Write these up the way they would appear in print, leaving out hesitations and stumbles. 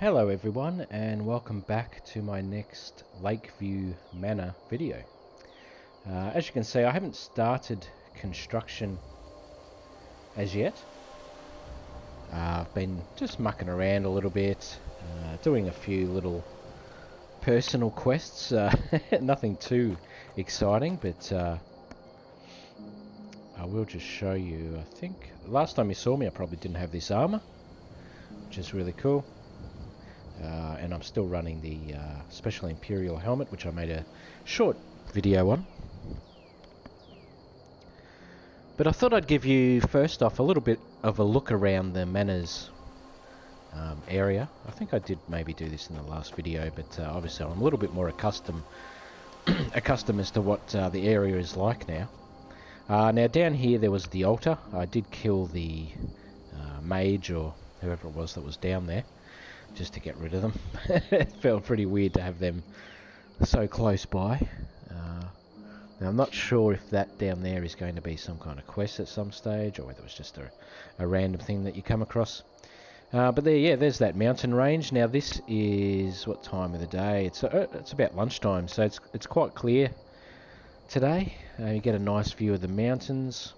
Hello everyone, and welcome back to my next Lakeview Manor video. As you can see, I haven't started construction as yet. I've been just mucking around a little bit, doing a few little personal quests, nothing too exciting, but I will just show you. I think last time you saw me I probably didn't have this armor, which is really cool. And I'm still running the Special Imperial helmet, which I made a short video on. But I thought I'd give you, first off, a little bit of a look around the manor's area. I think I did maybe do this in the last video, but obviously I'm a little bit more accustomed as to what the area is like now. Now down here there was the altar. I did kill the mage or whoever it was that was down there, just to get rid of them. It felt pretty weird to have them so close by. Now I'm not sure if that down there is going to be some kind of quest at some stage, or whether it was just a random thing that you come across. But there, yeah, there's that mountain range. Now this is, what time of the day? It's about lunchtime, so it's quite clear today. You get a nice view of the mountains,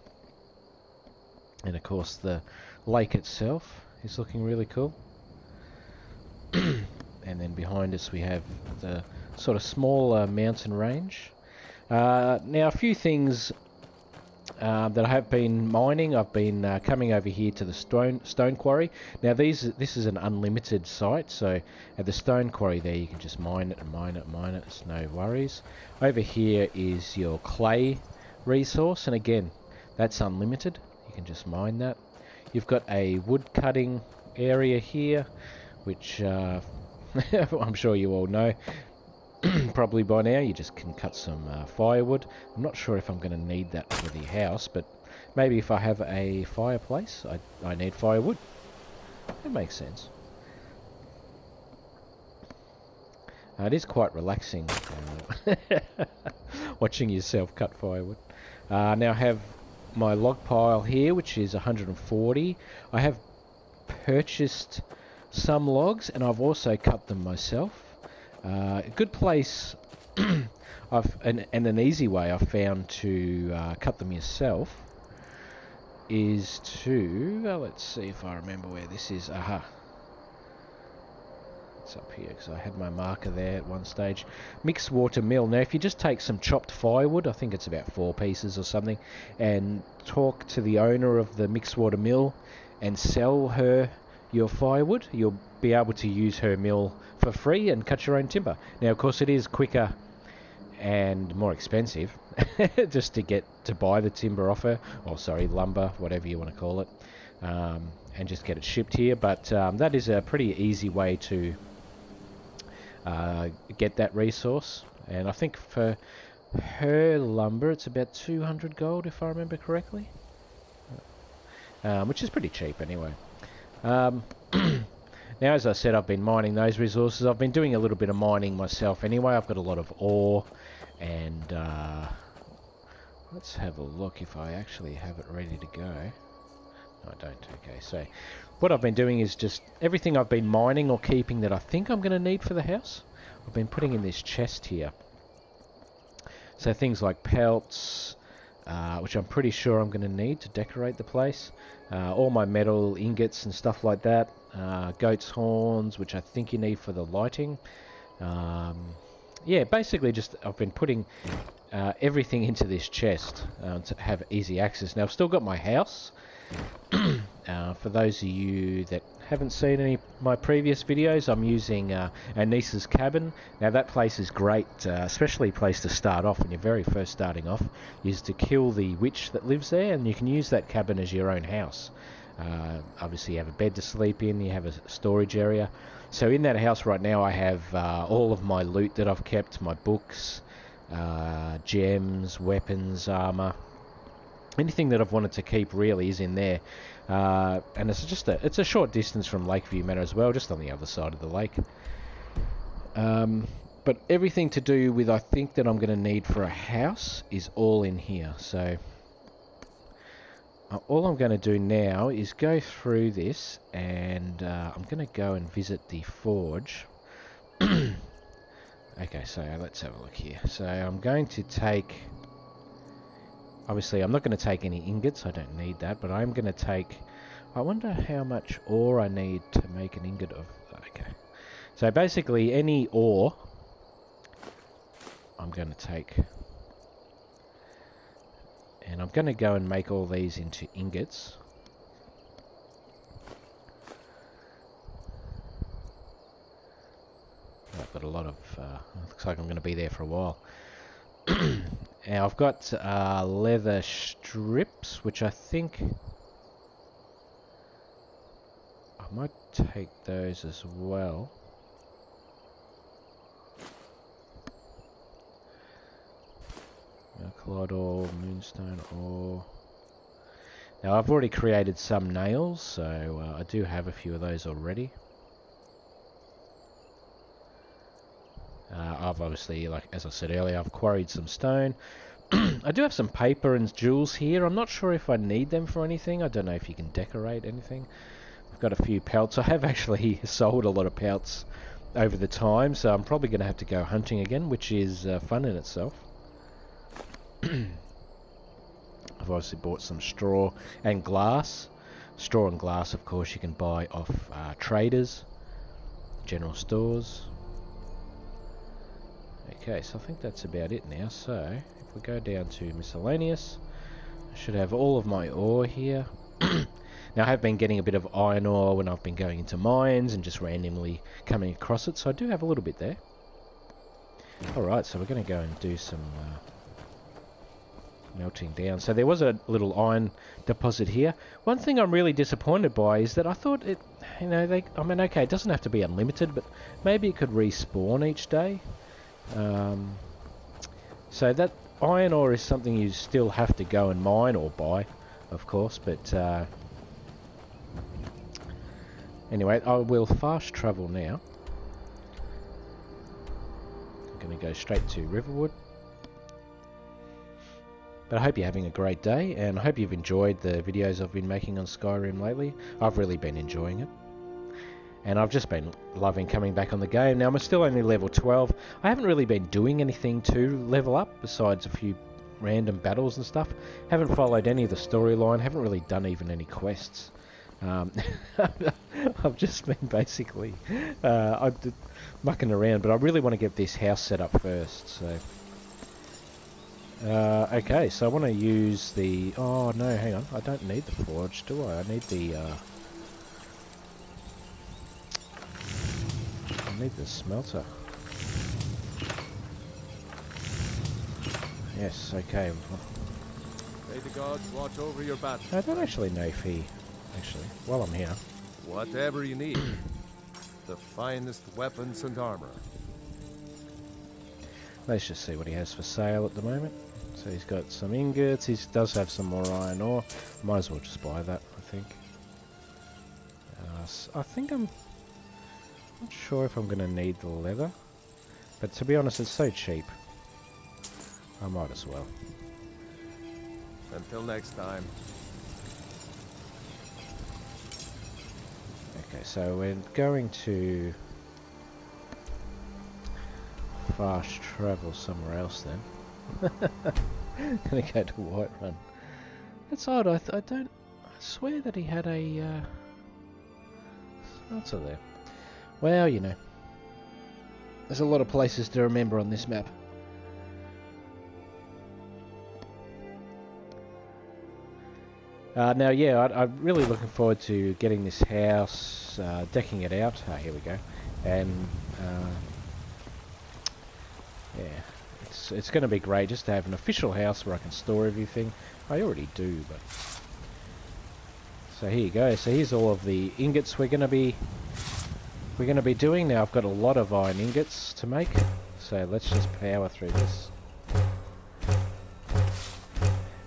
and of course the lake itself is looking really cool. And then behind us we have the sort of smaller mountain range. Now a few things that I have been mining. I've been coming over here to the stone quarry. Now this is an unlimited site, so at the stone quarry there you can just mine it and mine it and mine it. It's no worries. Over here is your clay resource, and again that's unlimited. You can just mine that. You've got a wood cutting area here, which I'm sure you all know probably by now. You just can cut some firewood. I'm not sure if I'm going to need that for the house, but maybe if I have a fireplace, I need firewood. That makes sense. It is quite relaxing watching yourself cut firewood. Now I have my log pile here, which is 140. I have purchased some logs, and I've also cut them myself. A good place and an easy way I've found to cut them yourself is to, let's see if I remember where this is. Aha, it's up here because I had my marker there at one stage. Mixed water mill. Now if you just take some chopped firewood, I think it's about 4 pieces or something, and talk to the owner of the mixed water mill and sell her your firewood, you'll be able to use her mill for free and cut your own timber. Now of course it is quicker and more expensive just to buy the timber off her, or sorry, lumber, whatever you want to call it, and just get it shipped here. But that is a pretty easy way to get that resource, and I think for her lumber it's about 200 gold if I remember correctly, which is pretty cheap anyway. Now, as I said, I've been mining those resources. I've been doing a little bit of mining myself anyway. I've got a lot of ore, and let's have a look if I actually have it ready to go. No, I don't. Okay, so what I've been doing is just everything I've been mining or keeping that I think I'm going to need for the house, I've been putting in this chest here. So things like pelts, which I'm pretty sure I'm going to need to decorate the place. All my metal ingots and stuff like that. Goat's horns, which I think you need for the lighting. Yeah, basically just I've been putting everything into this chest to have easy access. Now I've still got my house. For those of you that haven't seen any of my previous videos, I'm using our niece's cabin. Now that place is great, especially a place to start off when you're very first starting off, is to kill the witch that lives there, and you can use that cabin as your own house. Obviously you have a bed to sleep in, you have a storage area. So in that house right now I have all of my loot that I've kept, my books, gems, weapons, armor. Anything that I've wanted to keep really is in there. And it's a short distance from Lakeview Manor as well, just on the other side of the lake. But everything to do with I think that I'm going to need for a house is all in here. So all I'm going to do now is go through this, and I'm going to go and visit the forge. Okay, so let's have a look here. So I'm going to take... Obviously, I'm not going to take any ingots. I don't need that, but I'm going to take... I wonder how much ore I need to make an ingot of... Okay. So basically, any ore I'm going to take... And I'm going to go and make all these into ingots. I've got a lot of... looks like I'm going to be there for a while. Now I've got leather strips, which I think... I might take those as well. Alkaloid ore, moonstone ore. Now I've already created some nails, so I do have a few of those already. I've obviously, like as I said earlier, I've quarried some stone. I do have some paper and jewels here. I'm not sure if I need them for anything. I don't know if you can decorate anything. I've got a few pelts. I have actually sold a lot of pelts over the time, so I'm probably going to have to go hunting again, which is fun in itself. I've obviously bought some straw and glass. Straw and glass, of course, you can buy off traders, general stores. Okay, so I think that's about it now. So if we go down to miscellaneous, I should have all of my ore here. Now I have been getting a bit of iron ore when I've been going into mines and just randomly coming across it, so I do have a little bit there. Alright, so we're going to go and do some melting down. So there was a little iron deposit here. One thing I'm really disappointed by is that I thought it, you know, I mean, okay, it doesn't have to be unlimited, but maybe it could respawn each day. So that iron ore is something you still have to go and mine or buy, of course, but anyway, I will fast travel now. I'm going to go straight to Riverwood. But I hope you're having a great day, and I hope you've enjoyed the videos I've been making on Skyrim lately. I've really been enjoying it. And I've just been loving coming back on the game. Now, I'm still only level 12. I haven't really been doing anything to level up, besides a few random battles and stuff. Haven't followed any of the storyline, haven't really done even any quests. I've just been basically mucking around, but I really want to get this house set up first, so... okay, so I want to use the... Oh, no, hang on. I don't need the forge, do I? I need the... I need the smelter. Yes, okay. May the gods watch over your battle. I don't actually know if he... Actually, while I'm here... Whatever you need. The finest weapons and armor. Let's just see what he has for sale at the moment. So he's got some ingots, he does have some more iron ore. Might as well just buy that, I think. I think I'm not sure if I'm going to need the leather. But to be honest, it's so cheap. I might as well. Until next time. Okay, so we're going to fast travel somewhere else then. Gonna go to Whiterun. That's odd. I swear that he had a smelter there. Well, you know, there's a lot of places to remember on this map. Now, yeah, I'm really looking forward to getting this house, decking it out. Here we go, and yeah. It's going to be great just to have an official house where I can store everything. I already do, but... So here you go. So here's all of the ingots we're going to be doing. Now I've got a lot of iron ingots to make, so let's just power through this.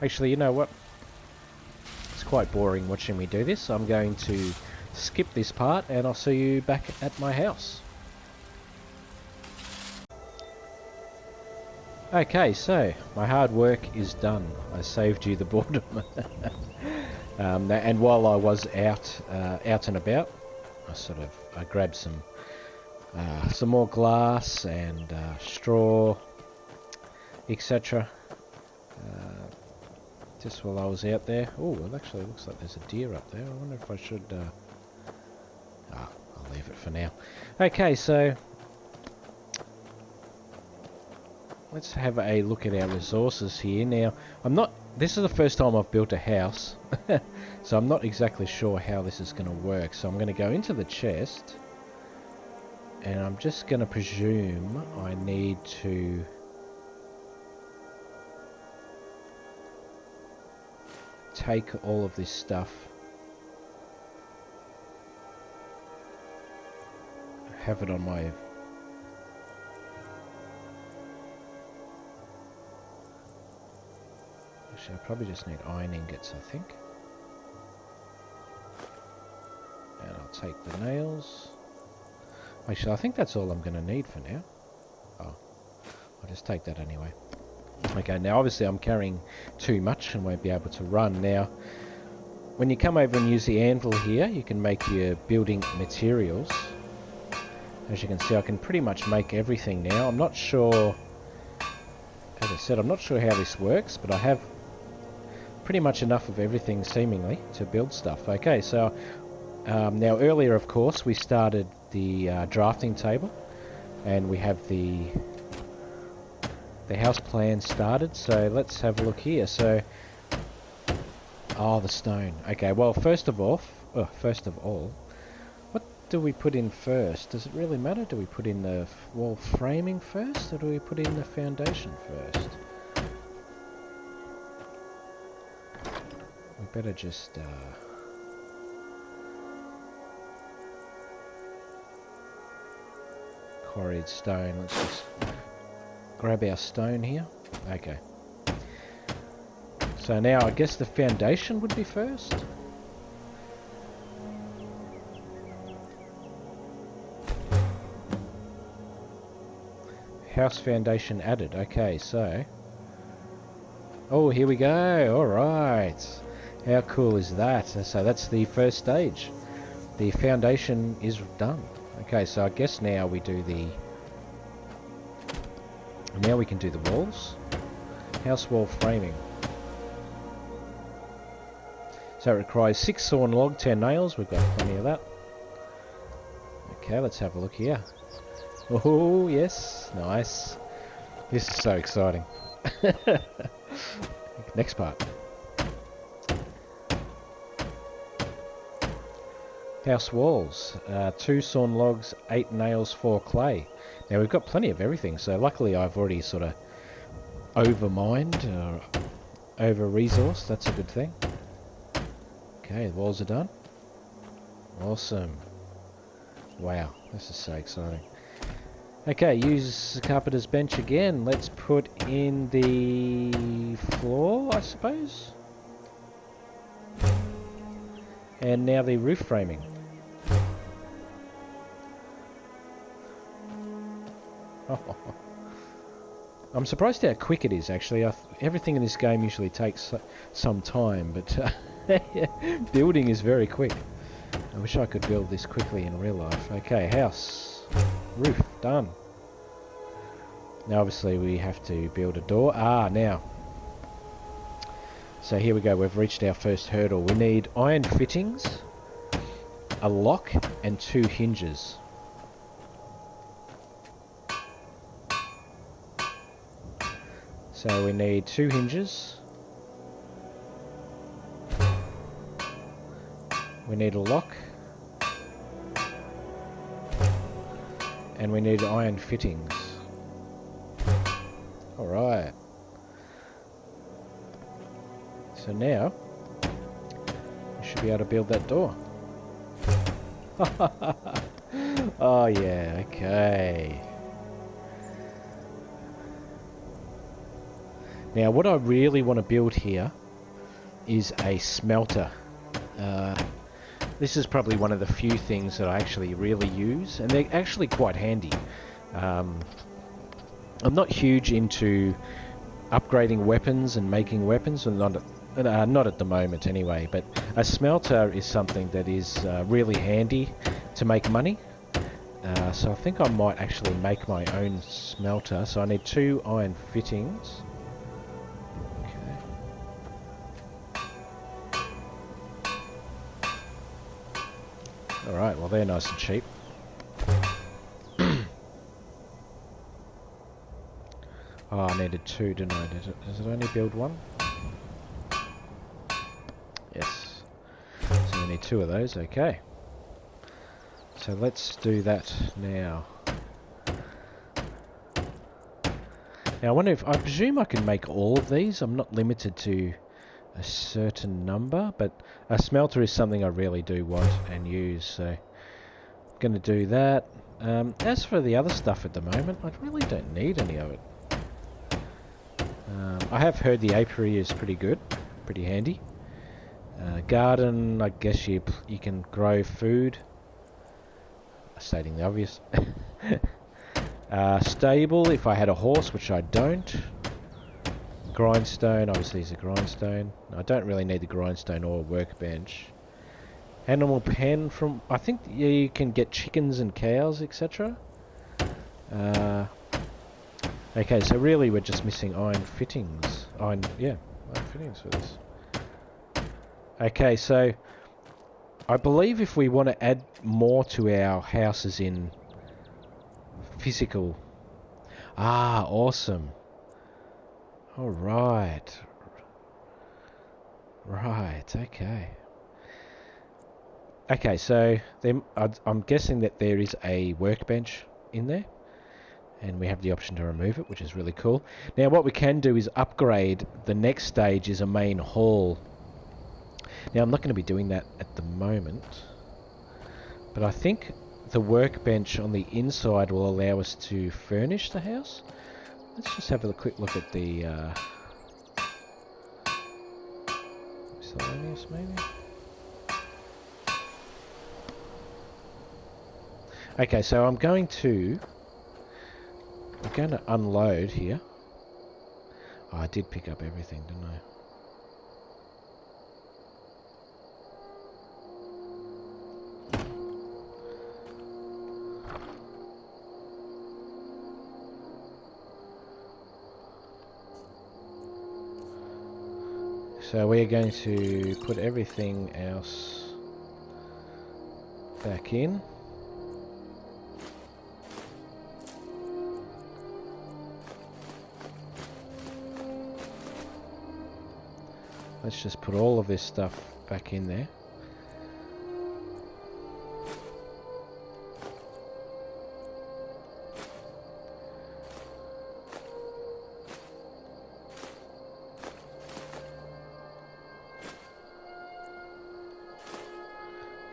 Actually, you know what? It's quite boring watching me do this. I'm going to skip this part and I'll see you back at my house. Okay, so my hard work is done. I saved you the boredom. And while I was out and about, I grabbed some more glass and straw, etc. Just while I was out there. Oh, it actually looks like there's a deer up there. I wonder if I should... I'll leave it for now. Okay, so... let's have a look at our resources here. Now, this is the first time I've built a house. So I'm not exactly sure how this is going to work. So I'm going to go into the chest. And I'm just going to presume I need to... take all of this stuff, have it on my... actually I probably just need iron ingots, I think. And I'll take the nails. Actually I think that's all I'm going to need for now. Oh, I'll just take that anyway. Okay, now obviously I'm carrying too much and won't be able to run. Now, when you come over and use the anvil here, you can make your building materials. As you can see, I can pretty much make everything now. I'm not sure, as I said, I'm not sure how this works, but I have pretty much enough of everything, seemingly, to build stuff. Okay, so now earlier, of course, we started the drafting table, and we have the house plan started, so let's have a look here. So, oh, the stone. Okay, well, first of all, what do we put in first? Does it really matter? Do we put in the wall framing first, or do we put in the foundation first? We better just, quarried stone. Let's just grab our stone here. Okay. So now I guess the foundation would be first. House foundation added. Okay, so... oh, here we go. Alright. How cool is that? So that's the first stage. The foundation is done. Okay, so I guess now we do the... now we can do the walls. House wall framing. So it requires 6 sawn log, 10 nails. We've got plenty of that. Okay, let's have a look here. Oh, yes. Nice. This is so exciting. Next part. House walls. 2 sawn logs, 8 nails, 4 clay. Now we've got plenty of everything, so luckily I've already sort of over-mined or over-resourced. That's a good thing. Okay, the walls are done. Awesome. Wow, this is so exciting. Okay, use the carpenter's bench again. Let's put in the floor, I suppose. And now the roof framing. I'm surprised how quick it is, actually. Everything in this game usually takes some time, but building is very quick. I wish I could build this quickly in real life. Okay, house. Roof, done. Now obviously we have to build a door. Now. So here we go, we've reached our first hurdle. We need iron fittings, a lock, and 2 hinges. So we need 2 hinges. We need a lock. And we need iron fittings. Alright. So now, we should be able to build that door. Oh yeah, okay. Now what I really want to build here is a smelter. This is probably one of the few things that I actually really use, and they're actually quite handy. I'm not huge into upgrading weapons and making weapons, and Not at the moment anyway, but a smelter is something that is really handy to make money. So I think I might actually make my own smelter. So I need 2 iron fittings. Okay. Alright, well they're nice and cheap. Oh, I needed 2, didn't I? Does it only build 1? Yes. So we need 2 of those, okay. So let's do that now. Now I wonder if... I presume I can make all of these. I'm not limited to a certain number, but a smelter is something I really do want and use, so I'm going to do that. As for the other stuff at the moment, I really don't need any of it. I have heard the apiary is pretty good, pretty handy. Garden, I guess you can grow food. Stating the obvious. Stable, if I had a horse, which I don't. Grindstone, obviously is a grindstone. I don't really need the grindstone or workbench. Animal pen from... I think you can get chickens and cows, etc. Okay, so really we're just missing iron fittings. Iron fittings for this. Okay, so I believe if we want to add more to our houses in physical... Ah, awesome. Alright. Right, okay. Okay, so I'm guessing that there is a workbench in there. And we have the option to remove it, which is really cool. Now what we can do is upgrade. The next stage is a main hall. Now I'm not going to be doing that at the moment. But I think the workbench on the inside will allow us to furnish the house. Let's just have a quick look at the... miscellaneous maybe? Okay, so I'm going to unload here. Oh, I did pick up everything, didn't I? So we're going to put everything else back in. Let's just put all of this stuff back in there.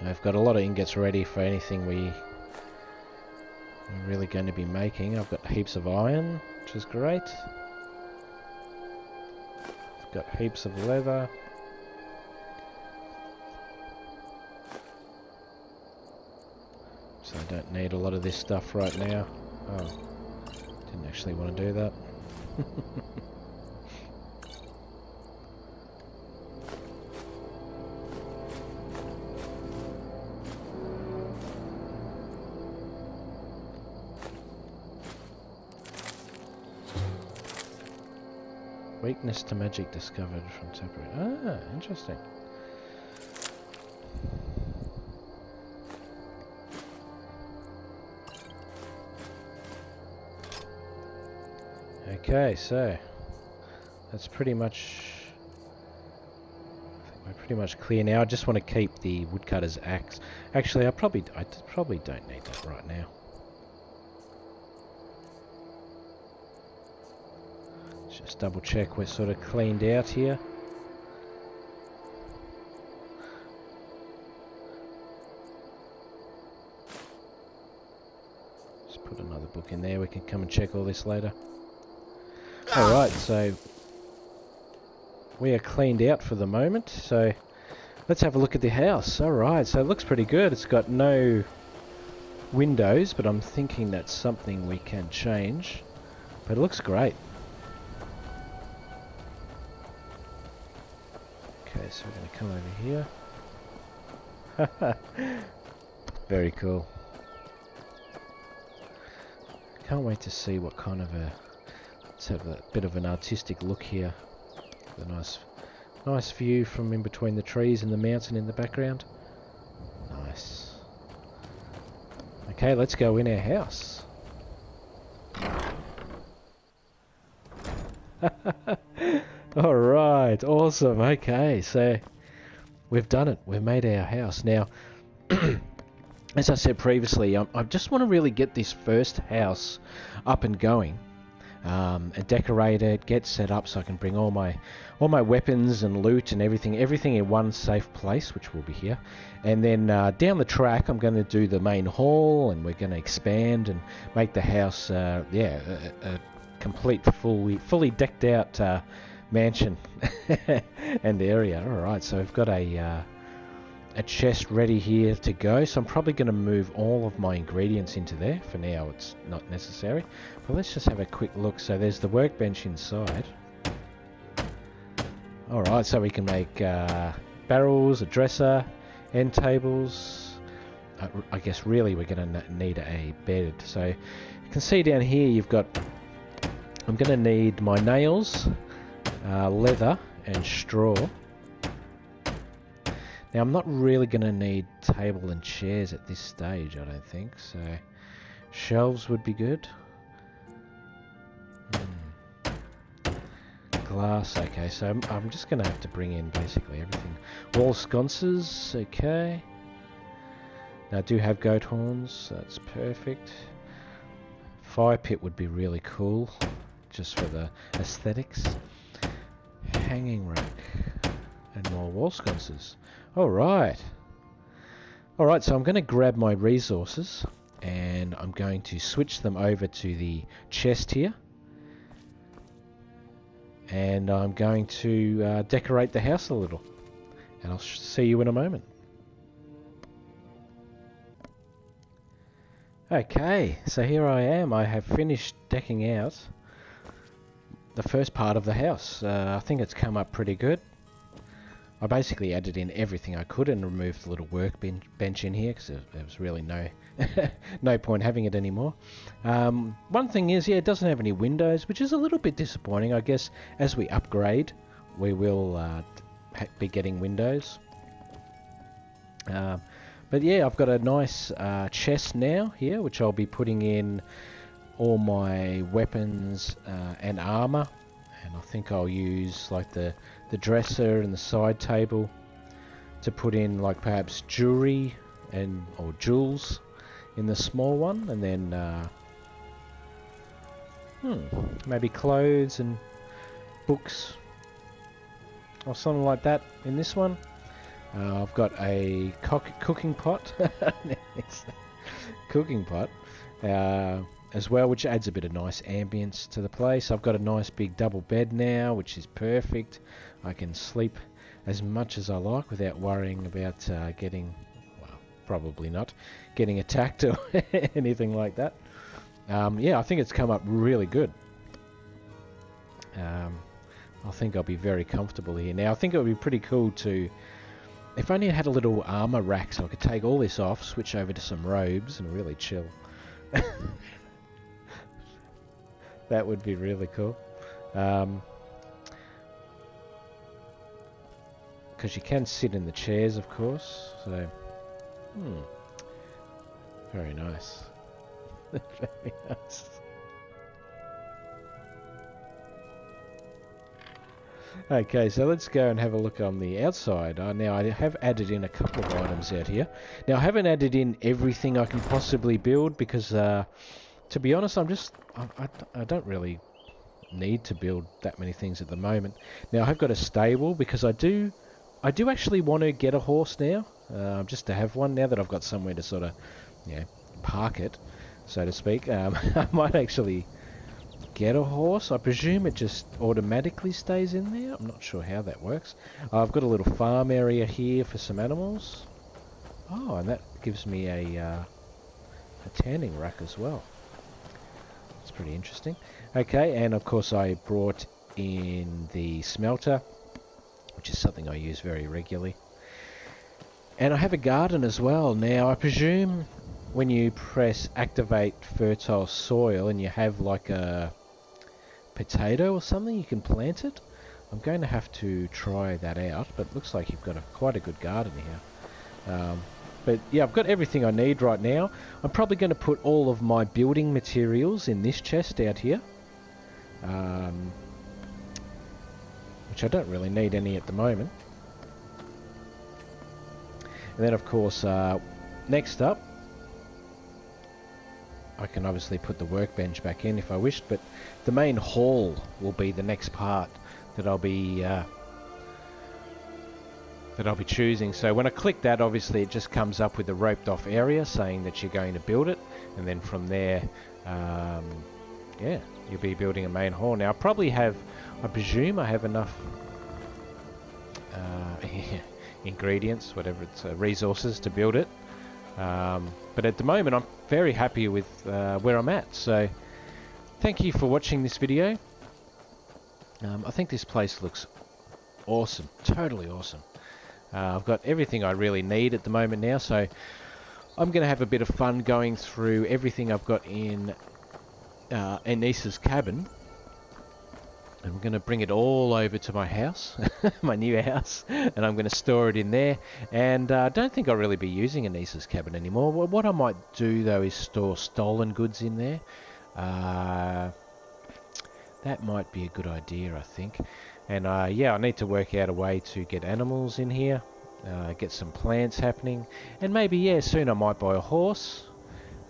I've got a lot of ingots ready for anything we're really going to be making. I've got heaps of iron, which is great. I've got heaps of leather. So I don't need a lot of this stuff right now. Oh, didn't actually want to do that. Weakness to magic discovered from separate. Ah, interesting. Okay, so that's pretty much. I think we're pretty much clear now. I just want to keep the woodcutter's axe. Actually, I probably don't need that right now. Just double check we're sort of cleaned out here. Just put another book in there, we can come and check all this later. Alright, so we are cleaned out for the moment, so let's have a look at the house. Alright, so it looks pretty good. It's got no windows, but I'm thinking that's something we can change. But it looks great. so we're going to come over here. Very cool. Can't wait to see what kind of a... Let's have a bit of an artistic look here. A nice view from in between the trees and the mountain in the background. Nice. Okay, let's go in our house. Alright, awesome. Okay, so we've done it. We've made our house. Now, as I said previously, I just want to really get this first house up and going. And decorate it, get set up so I can bring all my weapons and loot and everything in one safe place, which will be here. And then down the track, I'm going to do the main hall, and we're going to expand and make the house, a complete, fully decked out mansion and area. All right, so we've got a chest ready here to go, so I'm probably going to move all of my ingredients into there. For now it's not necessary, but let's just have a quick look. So there's the workbench inside. Alright, so we can make barrels, a dresser, end tables. I guess really we're going to need a bed. So you can see down here you've got, I'm going to need my nails, leather and straw. Now, I'm not really going to need table and chairs at this stage, I don't think, so shelves would be good. Glass, okay, so I'm just going to have to bring in basically everything. Wall sconces, okay. Now, I do have goat horns, so that's perfect. Fire pit would be really cool, just for the aesthetics. Hanging rack and more wall sconces. Alright, so I'm going to grab my resources and I'm going to switch them over to the chest here. And I'm going to decorate the house a little. And I'll see you in a moment. Okay, so here I am. I have finished decking out the first part of the house. I think it's come up pretty good. I basically added in everything I could and removed the little workbench in here because there was really no point having it anymore. One thing is, yeah, it doesn't have any windows, which is a little bit disappointing. I guess as we upgrade, we will be getting windows. But yeah, I've got a nice chest now here, which I'll be putting in all my weapons and armor. And I think I'll use like the dresser and the side table to put in like perhaps jewelry or jewels in the small one, and then maybe clothes and books or something like that in this one. I've got a cooking pot cooking pot as well, which adds a bit of nice ambience to the place. I've got a nice big double bed now, which is perfect. I can sleep as much as I like without worrying about probably not getting attacked or anything like that. Yeah, I think it's come up really good. I think I'll be very comfortable here. Now, I think it would be pretty cool to, if only I had a little armor rack so I could take all this off, switch over to some robes and really chill. That would be really cool. Because you can sit in the chairs, of course. So, very nice. Very nice. Okay, so let's go and have a look on the outside. Now, I have added in a couple of items out here. Now, I haven't added in everything I can possibly build because, to be honest, I don't really need to build that many things at the moment. Now, I have got a stable because I do actually want to get a horse now, just to have one now that I've got somewhere to sort of, park it, so to speak. I might actually get a horse. I presume it just automatically stays in there. I'm not sure how that works. I've got a little farm area here for some animals. Oh, and that gives me a tanning rack as well. It's pretty interesting. Okay, and of course I brought in the smelter, which is something I use very regularly. And I have a garden as well. Now, I presume when you press activate fertile soil and you have like a potato or something, you can plant it. I'm going to have to try that out, but it looks like you've got quite a good garden here. But yeah, I've got everything I need right now. I'm probably going to put all of my building materials in this chest out here. Which I don't really need any at the moment. And then of course, next up, I can obviously put the workbench back in if I wished, but the main hall will be the next part that I'll be choosing. So when I click that, obviously it just comes up with a roped off area saying that you're going to build it, and then from there, yeah, you'll be building a main hall. Now I presume I have enough ingredients, whatever it's, resources to build it. But at the moment I'm very happy with where I'm at. So thank you for watching this video. I think this place looks awesome, totally awesome. I've got everything I really need at the moment now, so I'm going to have a bit of fun going through everything I've got in Anissa's cabin. I'm going to bring it all over to my house, my new house, and I'm going to store it in there. And I don't think I'll really be using Anissa's cabin anymore. What I might do, though, is store stolen goods in there. That might be a good idea, I think. And yeah, I need to work out a way to get animals in here, get some plants happening. And maybe, yeah, soon I might buy a horse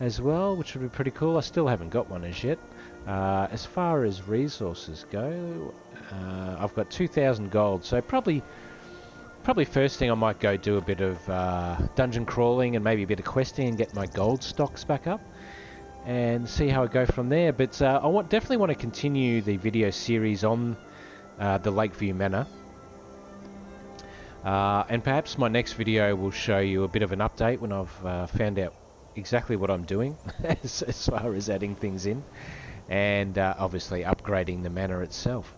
as well, which would be pretty cool. I still haven't got one as yet. As far as resources go, I've got 2,000 gold, so probably first thing I might go do a bit of dungeon crawling and maybe a bit of questing and get my gold stocks back up and see how I go from there. But I definitely want to continue the video series on the Lakeview Manor, and perhaps my next video will show you a bit of an update when I've found out exactly what I'm doing as far as adding things in. And obviously upgrading the manor itself.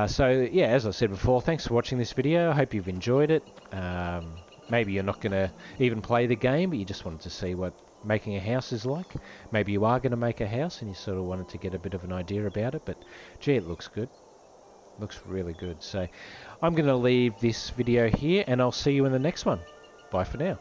So yeah, as I said before, thanks for watching this video. I hope you've enjoyed it. Maybe you're not going to even play the game, but you just wanted to see what making a house is like. Maybe you are going to make a house and you sort of wanted to get a bit of an idea about it, but gee, it looks good. Looks really good. So I'm going to leave this video here and I'll see you in the next one. Bye for now.